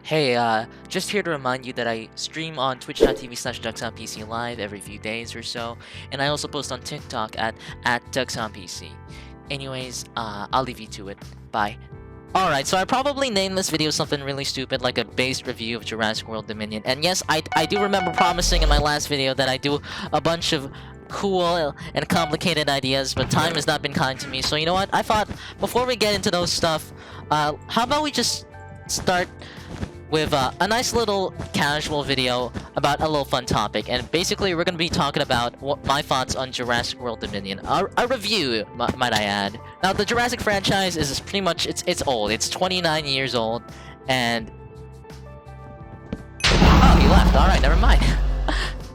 Hey, just here to remind you that I stream on twitch.tv/DuxOnPC live every few days or so, and I also post on TikTok at @DuxOnPC. Anyways, I'll leave you to it. Bye. Alright, so I probably named this video something really stupid, like a base review of Jurassic World Dominion. And yes, I do remember promising in my last video that I do a bunch of cool and complicated ideas, but time has not been kind to me. So you know what? I thought, before we get into those stuff, how about we just start with a nice little casual video about a little fun topic. And basically, we're going to be talking about my thoughts on Jurassic World Dominion. A review, might I add. Now, the Jurassic franchise is pretty much, it's old. It's 29 years old, and... Oh, he left. Alright, never mind.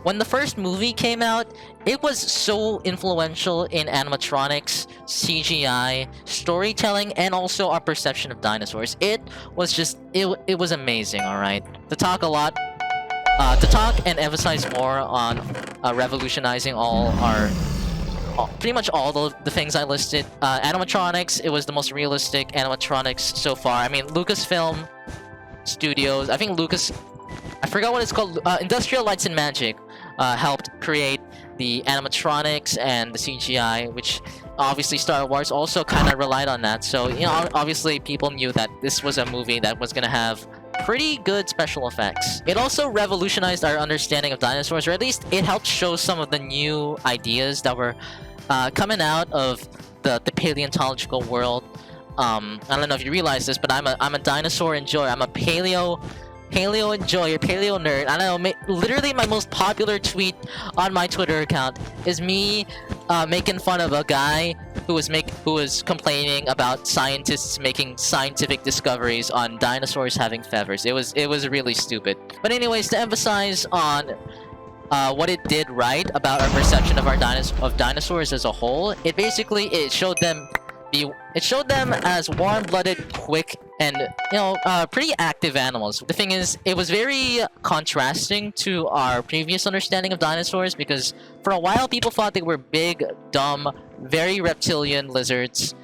When the first movie came out, it was so influential in animatronics, CGI, storytelling, and also our perception of dinosaurs. It was just, it was amazing, alright? To talk and emphasize more on revolutionizing pretty much all the things I listed. Animatronics, it was the most realistic animatronics so far. I mean, Lucasfilm Studios, I forgot what it's called, Industrial Lights and Magic helped create the animatronics and the CGI, which obviously Star Wars also kind of relied on that. So, you know, obviously people knew that this was a movie that was gonna have pretty good special effects. It also revolutionized our understanding of dinosaurs, or at least it helped show some of the new ideas that were coming out of the paleontological world. I don't know if you realize this, but I'm a dinosaur enjoyer. I'm a paleo enjoyer, paleo nerd. I don't know, literally my most popular tweet on my Twitter account is me making fun of a guy who was complaining about scientists making scientific discoveries on dinosaurs having feathers. It was really stupid. But anyways, to emphasize on what it did right about our perception of dinosaurs as a whole, it showed them as warm-blooded, quick, and, you know, pretty active animals. The thing is, it was very contrasting to our previous understanding of dinosaurs, because for a while people thought they were big, dumb, very reptilian lizards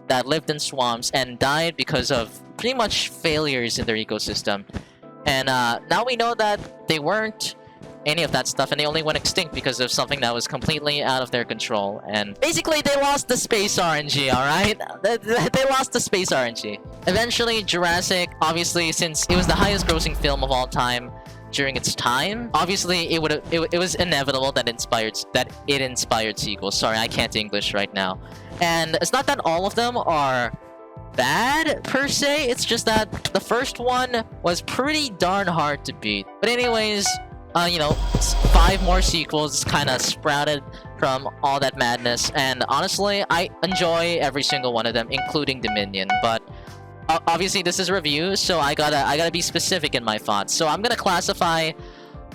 that lived in swamps and died because of pretty much failures in their ecosystem. And now we know that they weren't any of that stuff, and they only went extinct because of something that was completely out of their control. And basically, they lost the space RNG, alright? They lost the space RNG. Eventually, Jurassic, obviously, since it was the highest grossing film of all time during its time, obviously, it was inevitable that it inspired sequels. Sorry, I can't English right now. And it's not that all of them are bad, per se. It's just that the first one was pretty darn hard to beat. But anyways, you know, 5 more sequels kind of sprouted from all that madness, and honestly, I enjoy every single one of them, including Dominion. But obviously, this is a review, so I gotta be specific in my thoughts. So I'm gonna classify,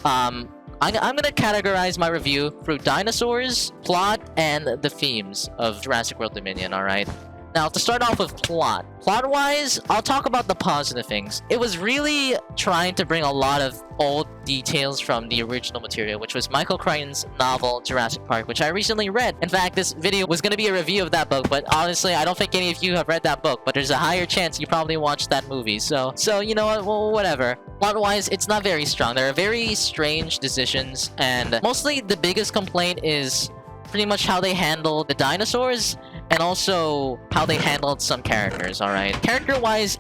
I'm gonna categorize my review through dinosaurs, plot, and the themes of Jurassic World Dominion. All right. Now, to start off with plot. Plot-wise, I'll talk about the positive things. It was really trying to bring a lot of old details from the original material, which was Michael Crichton's novel, Jurassic Park, which I recently read. In fact, this video was going to be a review of that book, but honestly, I don't think any of you have read that book, but there's a higher chance you probably watched that movie. So you know what, well, whatever. Plot-wise, it's not very strong. There are very strange decisions, and mostly the biggest complaint is pretty much how they handle the dinosaurs, and also how they handled some characters, alright? Character-wise,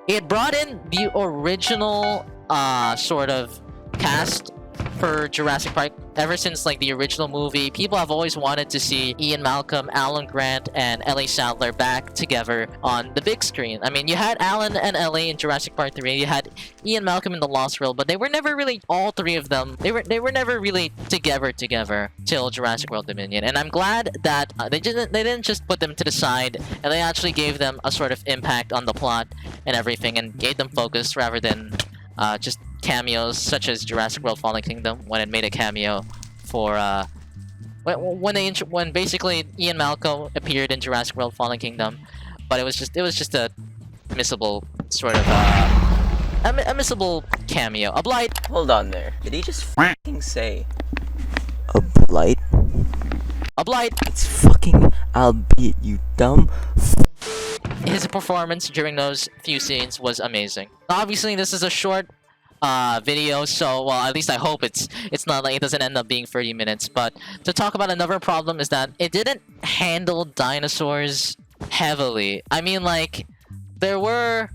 it brought in the original, sort of cast for Jurassic Park. Ever since, like, the original movie, people have always wanted to see Ian Malcolm, Alan Grant, and Ellie Sattler back together on the big screen. I mean, you had Alan and Ellie in Jurassic Park 3, you had Ian Malcolm in The Lost World, but they were never really, all 3 of them, they were never really together till Jurassic World Dominion. And I'm glad that they didn't just put them to the side, and they actually gave them a sort of impact on the plot and everything, and gave them focus rather than just cameos, such as Jurassic World Fallen Kingdom, when it made a cameo for when basically Ian Malcolm appeared in Jurassic World Fallen Kingdom, but it was just a missable sort of a missable cameo. A blight. Hold on there. Did he just fucking say a blight? A blight. It's fucking albeit, you dumb his performance during those few scenes was amazing. Obviously, this is a short video, so well, at least I hope it's not like it doesn't end up being 30 minutes. But to talk about another problem is that it didn't handle dinosaurs heavily. I mean, like, there were...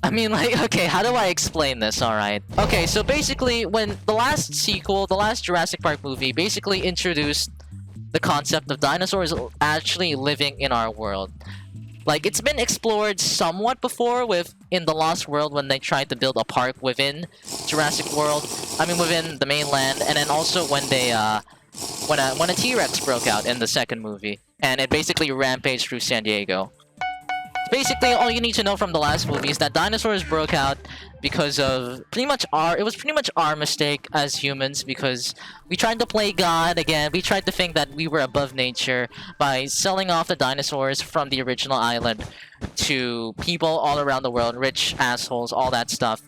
I mean, like, okay, how do I explain this? Alright. Okay, so basically, when the last sequel, the last Jurassic Park movie, basically introduced the concept of dinosaurs actually living in our world. Like, it's been explored somewhat before in The Lost World when they tried to build a park within Jurassic World. I mean, within the mainland, and then also when they, when a T-Rex broke out in the second movie, and it basically rampaged through San Diego. Basically, all you need to know from the last movie is that dinosaurs broke out because of it was pretty much our mistake as humans, because we tried to play God again. We tried to think that we were above nature by selling off the dinosaurs from the original island to people all around the world, rich assholes, all that stuff.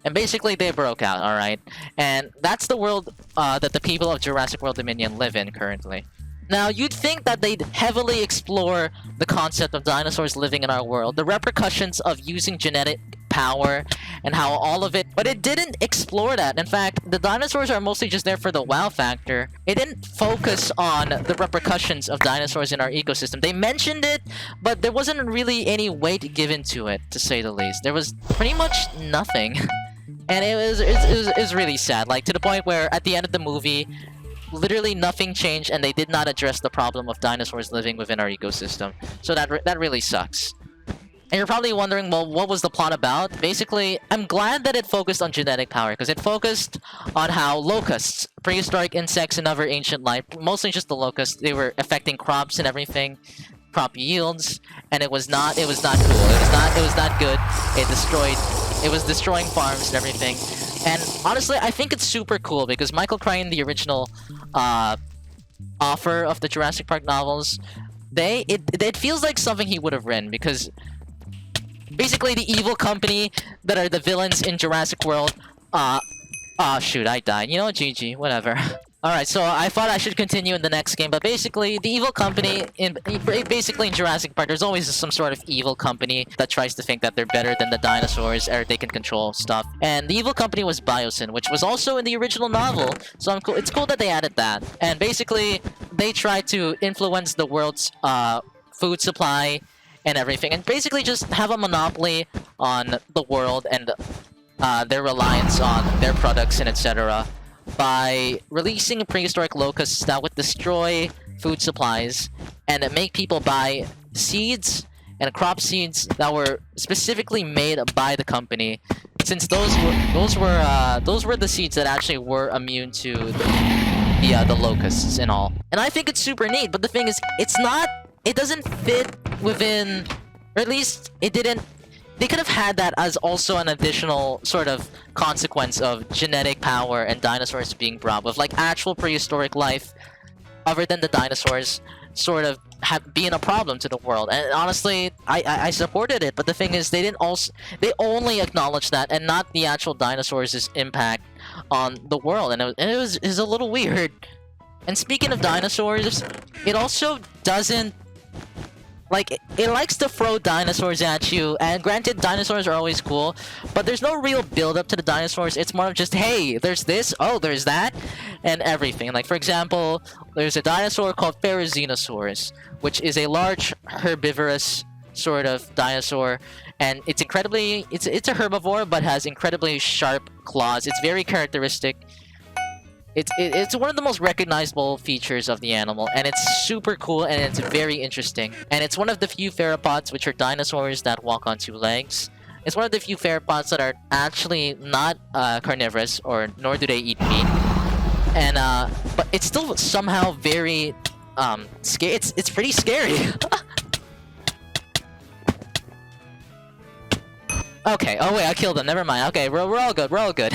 And basically, they broke out, alright? And that's the world that the people of Jurassic World Dominion live in currently. Now, you'd think that they'd heavily explore the concept of dinosaurs living in our world, the repercussions of using genetic power, and how all of it... But it didn't explore that. In fact, the dinosaurs are mostly just there for the wow factor. It didn't focus on the repercussions of dinosaurs in our ecosystem. They mentioned it, but there wasn't really any weight given to it, to say the least. There was pretty much nothing. And it was really sad, like, to the point where, at the end of the movie... literally nothing changed, and they did not address the problem of dinosaurs living within our ecosystem. So that really sucks. And you're probably wondering, well, what was the plot about? Basically, I'm glad that it focused on genetic power, because it focused on how locusts, prehistoric insects and other ancient life, mostly just the locusts, they were affecting crops and everything, crop yields, and it was not cool. It was not good. It was destroying farms and everything. And honestly, I think it's super cool because Michael Crichton, the original author of the Jurassic Park novels, it feels like something he would have written, because basically the evil company that are the villains in Jurassic World, shoot, I died. You know what, GG, whatever. Alright, so I thought I should continue in the next game, but basically, the evil company, basically in Jurassic Park, there's always some sort of evil company that tries to think that they're better than the dinosaurs, or they can control stuff. And the evil company was Biosyn, which was also in the original novel, so it's cool that they added that. And basically, they tried to influence the world's food supply and everything, and basically just have a monopoly on the world and their reliance on their products and etc. by releasing prehistoric locusts that would destroy food supplies and make people buy seeds and crop seeds that were specifically made by the company, since those were the seeds that actually were immune to the locusts and all. And I think it's super neat, but the thing is, it doesn't fit within, or at least it didn't. They could have had that as also an additional sort of consequence of genetic power and dinosaurs being brought with, like, actual prehistoric life other than the dinosaurs sort of being a problem to the world. And honestly, I supported it, but the thing is, they only acknowledged that and not the actual dinosaurs' impact on the world, and it was a little weird. And speaking of dinosaurs, it also doesn't... like, it likes to throw dinosaurs at you, and granted, dinosaurs are always cool, but there's no real build-up to the dinosaurs. It's more of just, hey, there's this, oh, there's that, and everything. Like, for example, there's a dinosaur called Therizinosaurus, which is a large herbivorous sort of dinosaur, and it's a herbivore, but has incredibly sharp claws. It's very characteristic. It's one of the most recognizable features of the animal, and it's super cool, and it's very interesting. And it's one of the few theropods, which are dinosaurs that walk on two legs. It's one of the few theropods that are actually not carnivorous, nor do they eat meat. And but it's still somehow very scary. It's pretty scary. Okay, oh wait, I killed him, never mind. Okay, we're all good, we're all good.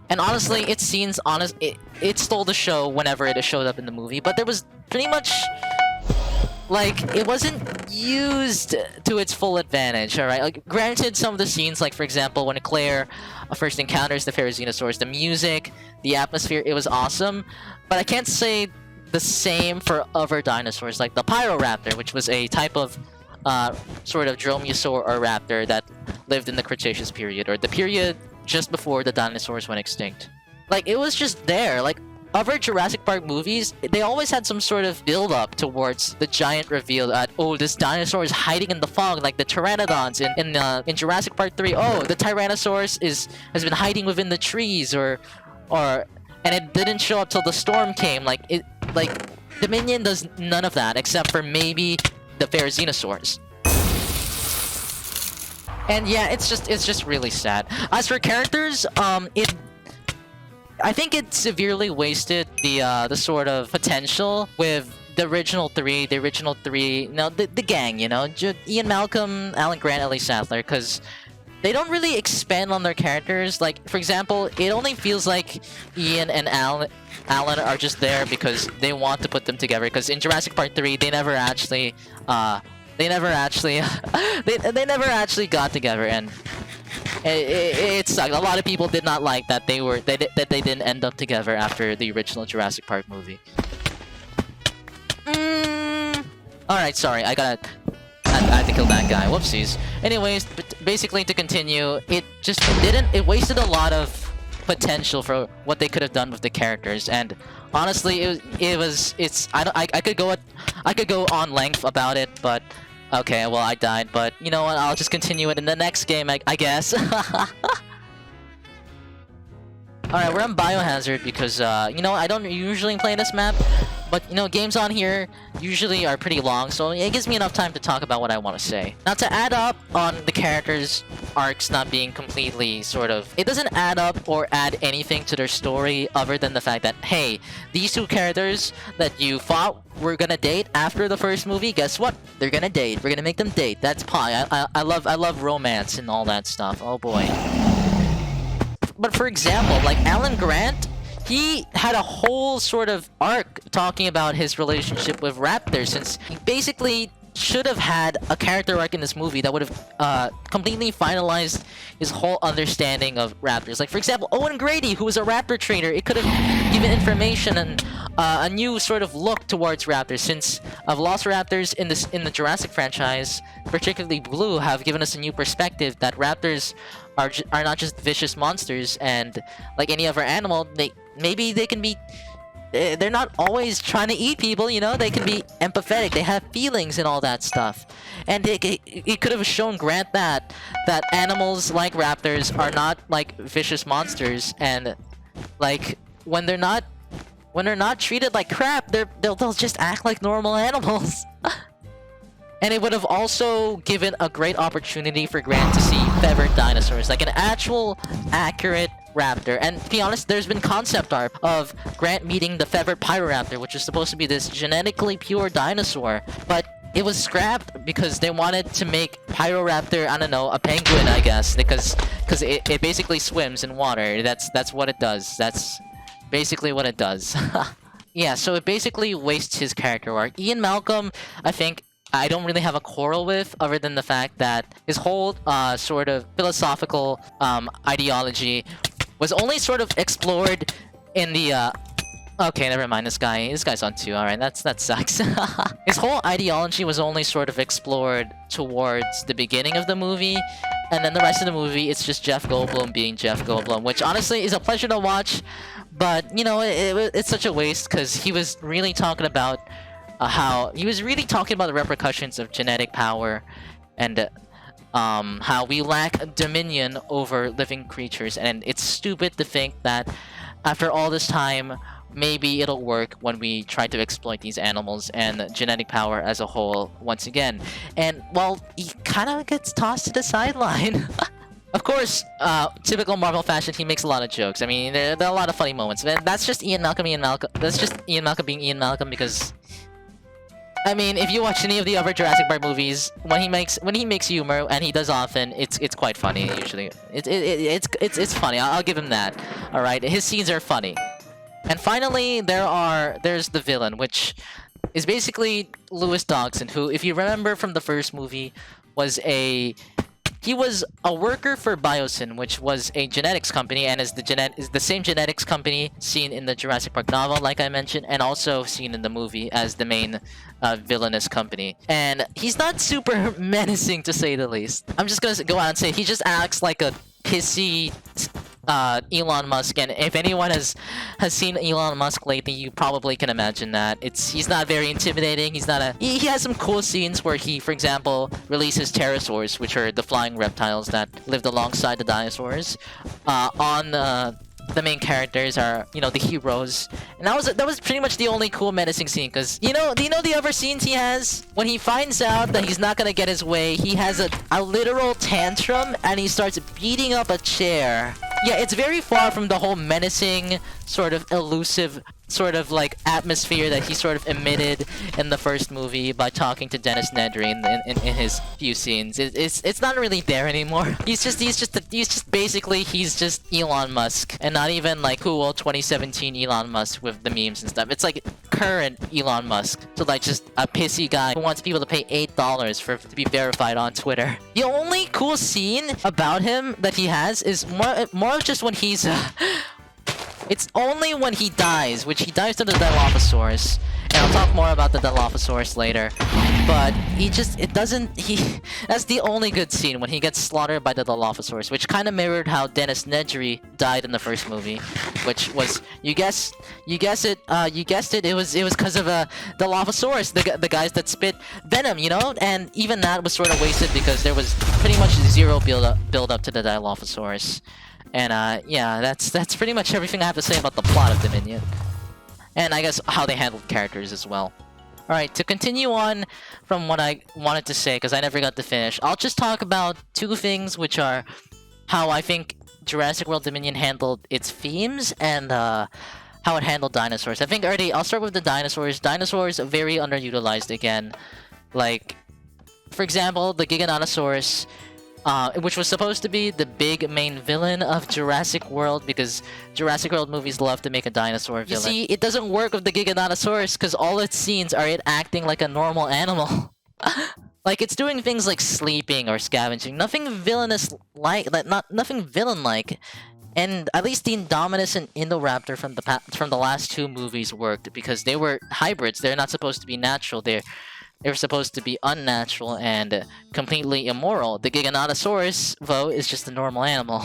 And honestly, it stole the show whenever it showed up in the movie, but there was pretty much... like, it wasn't used to its full advantage, alright? Like, granted, some of the scenes, like, for example, when Claire first encounters the Therizinosaurus, the music, the atmosphere, it was awesome, but I can't say the same for other dinosaurs, like the Pyroraptor, which was a type of sort of dromaeosaur or raptor that lived in the Cretaceous period, or the period just before the dinosaurs went extinct. Like, it was just there. Like, other Jurassic Park movies, they always had some sort of build-up towards the giant reveal that, oh, this dinosaur is hiding in the fog, like the Pteranodons in Jurassic Park 3. Oh, the Tyrannosaurus has been hiding within the trees, and it didn't show up till the storm came. Like Dominion does none of that except for maybe the Therizinosaurs. And yeah, it's just really sad. As for characters, I think it severely wasted the sort of potential with the original three, the gang, you know, Ian Malcolm, Alan Grant, Ellie Sattler, because they don't really expand on their characters. Like, for example, it only feels like Ian and Alan are just there because they want to put them together. Because in Jurassic Park 3, they never actually they never actually got together, and it sucked. A lot of people did not like that they didn't end up together after the original Jurassic Park movie. Alright, sorry, I had to kill that guy. Whoopsies. Anyways, basically to continue, it wasted a lot of potential for what they could have done with the characters, and honestly, I could go on length about it, but okay, well, I died, but you know what, I'll just continue it in the next game, I guess. Alright, we're on Biohazard because, you know, I don't usually play this map, but, you know, games on here usually are pretty long, so it gives me enough time to talk about what I want to say. Now, to add up on the characters' arcs not being completely, sort of... It doesn't add up or add anything to their story other than the fact that, hey, these two characters that you thought were gonna date after the first movie, guess what? They're gonna date. We're gonna make them date. That's pie. I love romance and all that stuff. Oh boy. But for example, like Alan Grant, he had a whole sort of arc talking about his relationship with Raptor, since he basically should have had a character arc in this movie that would have completely finalized his whole understanding of raptors. Like, for example, Owen Grady, who was a raptor trainer, it could have given information and a new sort of look towards raptors, since Velociraptors in the Jurassic franchise, particularly Blue, have given us a new perspective that raptors are not just vicious monsters, and like any other animal, maybe they can be... They're not always trying to eat people, you know? They can be empathetic, they have feelings and all that stuff. And it could have shown Grant that animals like raptors are not like vicious monsters, and like when they're not treated like crap, they'll just act like normal animals. And it would have also given a great opportunity for Grant to see feathered dinosaurs, like an actual, accurate raptor. And to be honest, there's been concept art of Grant meeting the feathered Pyroraptor, which is supposed to be this genetically pure dinosaur, but it was scrapped because they wanted to make Pyroraptor, I don't know, a penguin, I guess, because it basically swims in water. That's what it does. That's basically what it does. Yeah, so it basically wastes his character arc. Ian Malcolm, I think, I don't really have a quarrel with, other than the fact that his whole sort of philosophical ideology was only sort of explored in the okay, never mind, this guy's on 2, alright, that sucks. His whole ideology was only sort of explored towards the beginning of the movie, and then the rest of the movie, it's just Jeff Goldblum being Jeff Goldblum, which honestly is a pleasure to watch, but, you know, it's such a waste, because he was really talking about the repercussions of genetic power, and how we lack dominion over living creatures, and it's stupid to think that after all this time, maybe it'll work when we try to exploit these animals and genetic power as a whole once again. And, well, he kind of gets tossed to the sideline. Of course, typical Marvel fashion, he makes a lot of jokes. I mean, there are a lot of funny moments. That's just Ian Malcolm. That's just Ian Malcolm being Ian Malcolm, because... I mean, if you watch any of the other Jurassic Park movies, when he makes humor, and he does often, it's quite funny usually. It's funny. I'll give him that. All right, his scenes are funny. And finally, there's the villain, which is basically Lewis Dodgson, who, if you remember from the first movie, was a he was a worker for Biosyn, which was a genetics company, and is the same genetics company seen in the Jurassic Park novel, like I mentioned, and also seen in the movie as the main villainous company. And he's not super menacing, to say the least. I'm just gonna go out and say he just acts like a pissy Elon Musk, and if anyone has seen Elon Musk lately, you probably can imagine that. He's not very intimidating. He has some cool scenes where he, for example, releases pterosaurs, which are the flying reptiles that lived alongside the dinosaurs. The main characters are, you know, the heroes, and that was pretty much the only cool menacing scene. Cause do you know the other scenes he has? When he finds out that he's not gonna get his way, he has a literal tantrum and he starts beating up a chair. Yeah, it's very far from the whole menacing, sort of elusive, sort of like atmosphere that he sort of emitted in the first movie by talking to Dennis Nedry in his few scenes. It's not really there anymore. He's just basically Elon Musk, and not even like cool 2017 Elon Musk with the memes and stuff. It's like current Elon Musk, so like just a pissy guy who wants people to pay $8 to be verified on Twitter. The only cool scene about him that he has is more of just when he's it's only when he dies, which he dies to the Dilophosaurus, and I'll talk more about the Dilophosaurus later. But that's the only good scene, when he gets slaughtered by the Dilophosaurus, which kind of mirrored how Dennis Nedry died in the first movie, which was, you guessed it, it was because of the Dilophosaurus, the guys that spit venom, you know, and even that was sort of wasted because there was pretty much zero build up to the Dilophosaurus. And yeah, that's pretty much everything I have to say about the plot of Dominion. And I guess how they handled characters as well. Alright, to continue on from what I wanted to say, because I never got to finish, I'll just talk about two things, which are how I think Jurassic World Dominion handled its themes, and how it handled dinosaurs. I think already, I'll start with the dinosaurs. Dinosaurs are very underutilized again. Like, for example, the Giganotosaurus, which was supposed to be the big main villain of Jurassic World, because Jurassic World movies love to make a dinosaur villain. You see, it doesn't work with the Giganotosaurus because all its scenes are it acting like a normal animal. Like, it's doing things like sleeping or scavenging. Nothing villainous like that. Nothing villain-like. And at least the Indominus and Indoraptor from the last two movies worked because they were hybrids. They're not supposed to be natural. They were supposed to be unnatural and completely immoral. The Giganotosaurus, though, is just a normal animal.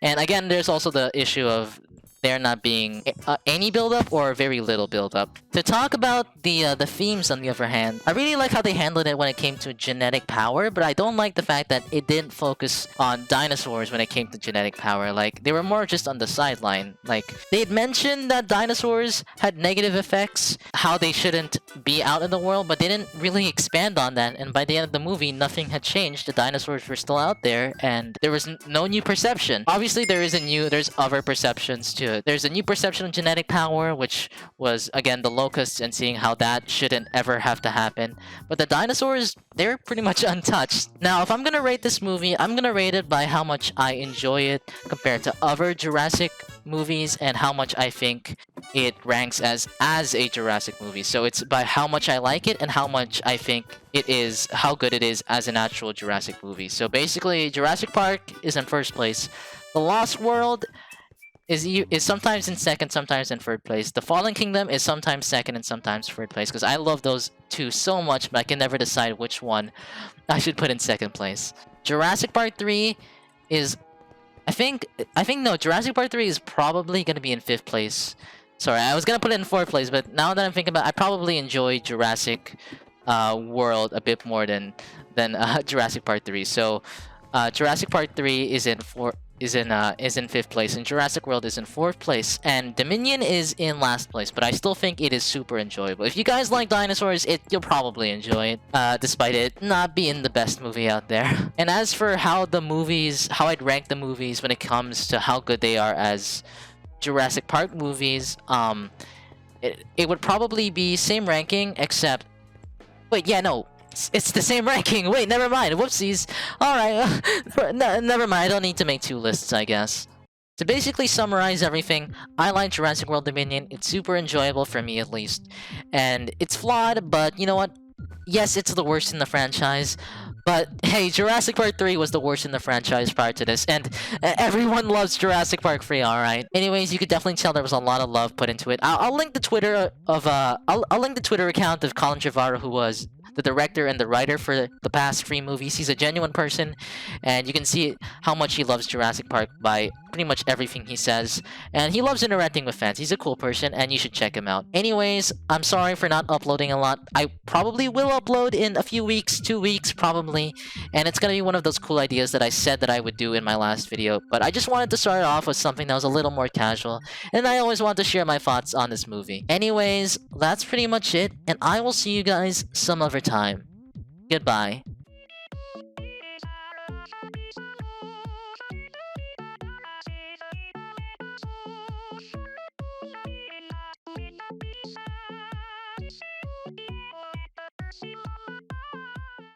And again, there's also the issue of there not being any build-up or very little build-up. To talk about the themes, on the other hand, I really like how they handled it when it came to genetic power, but I don't like the fact that it didn't focus on dinosaurs when it came to genetic power. Like, they were more just on the sideline. Like, they had mentioned that dinosaurs had negative effects, how they shouldn't be out in the world, but they didn't really expand on that, and by the end of the movie, nothing had changed. The dinosaurs were still out there, and there was no new perception. Obviously, there's other perceptions too. There's a new perception of genetic power, which was, again, the locusts, and seeing how that shouldn't ever have to happen. But the dinosaurs, they're pretty much untouched. Now, if I'm gonna rate this movie, I'm gonna rate it by how much I enjoy it compared to other Jurassic movies, and how much I think it ranks as a Jurassic movie. So it's by how much I like it and how much I think how good it is as an actual Jurassic movie. So basically, Jurassic Park is in first place. The Lost World is sometimes in second, sometimes in third place. The Fallen Kingdom is sometimes second and sometimes third place, because I love those two so much, but I can never decide which one I should put in second place. Jurassic Park 3 is... Jurassic Park 3 is probably going to be in 5th place. Sorry, I was going to put it in 4th place, but now that I'm thinking about it, I probably enjoy Jurassic World a bit more than Jurassic Park 3. So, Jurassic Park 3 is in 5th place, and Jurassic World is in 4th place, and Dominion is in last place, but I still think it is super enjoyable. If you guys like dinosaurs, you'll probably enjoy it, despite it not being the best movie out there. And as for how I'd rank the movies when it comes to how good they are as Jurassic Park movies, it would probably be same ranking, except... Wait, yeah, no. It's the same ranking. Wait, never mind. Whoopsies. Alright. Never mind. I don't need to make two lists, I guess. To basically summarize everything, I like Jurassic World Dominion. It's super enjoyable for me, at least. And it's flawed, but you know what? Yes, it's the worst in the franchise. But hey, Jurassic Park 3 was the worst in the franchise prior to this, and everyone loves Jurassic Park 3, alright? Anyways, you could definitely tell there was a lot of love put into it. I'll link the Twitter of I'll link the Twitter account of Colin Trevorrow, who was the director and the writer for the past 3 movies. He's a genuine person, and you can see how much he loves Jurassic Park by pretty much everything he says. And he loves interacting with fans. He's a cool person, and you should check him out. Anyways, I'm sorry for not uploading a lot. I probably will upload in a few weeks, 2 weeks probably, and it's gonna be one of those cool ideas that I said that I would do in my last video. But I just wanted to start off with something that was a little more casual, and I always want to share my thoughts on this movie. Anyways, that's pretty much it, and I will see you guys some other time. Goodbye.